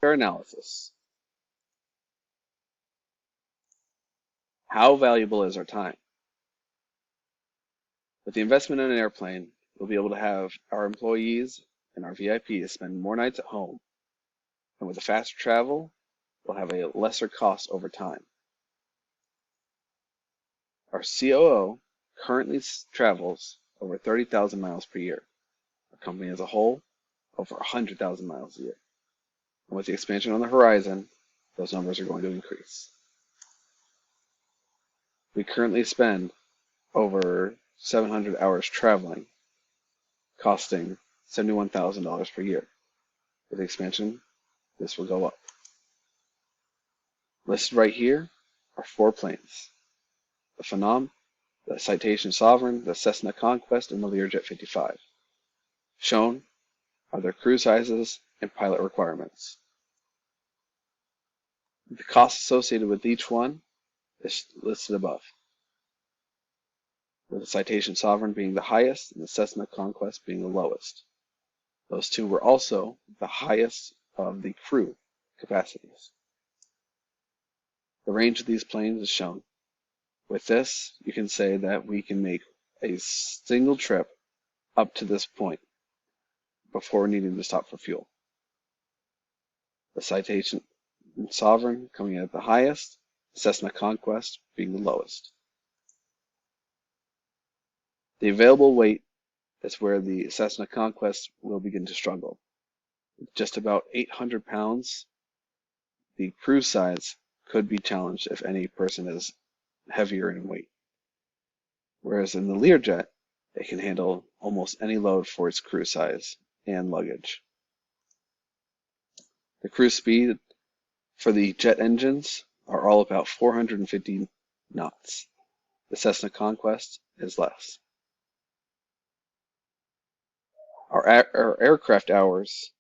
Fair analysis. How valuable is our time? With the investment in an airplane, we'll be able to have our employees and our VIPs spend more nights at home. And with the faster travel, we'll have a lesser cost over time. Our COO currently travels over 30,000 miles per year. Our company as a whole, over 100,000 miles a year. And with the expansion on the horizon, those numbers are going to increase. We currently spend over 700 hours traveling, costing $71,000 per year. With the expansion, this will go up. Listed right here are 4 planes: the Phenom, the Citation Sovereign, the Cessna Conquest, and the Learjet 55. Shown are their crew sizes and pilot requirements. The cost associated with each one is listed above, with the Citation Sovereign being the highest and the Cessna Conquest being the lowest. Those two were also the highest of the crew capacities. The range of these planes is shown. With this, you can say that we can make a single trip up to this point before needing to stop for fuel. The Citation Sovereign coming in at the highest, Cessna Conquest being the lowest. The available weight is where the Cessna Conquest will begin to struggle. With just about 800 pounds, the crew size could be challenged if any person is heavier in weight. Whereas in the Learjet, it can handle almost any load for its crew size and luggage. The cruise speed for the jet engines are all about 450 knots. The Cessna Conquest is less. Our aircraft hours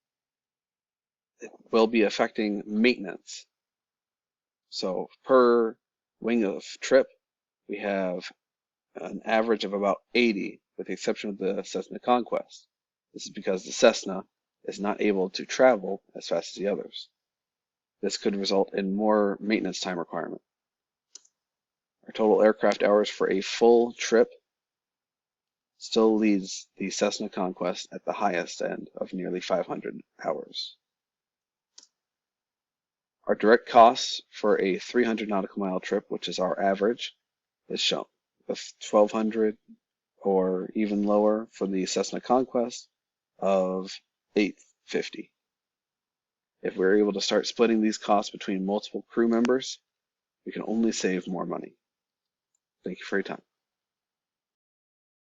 will be affecting maintenance. So per wing of trip, we have an average of about 80, with the exception of the Cessna Conquest. This is because the Cessna is not able to travel as fast as the others. This could result in more maintenance time requirement. Our total aircraft hours for a full trip still leads the Cessna Conquest at the highest end of nearly 500 hours. Our direct costs for a 300 nautical mile trip, which is our average, is shown, with 1,200 or even lower for the Cessna Conquest of 850. If we're able to start splitting these costs between multiple crew members, we can only save more money. Thank you for your time.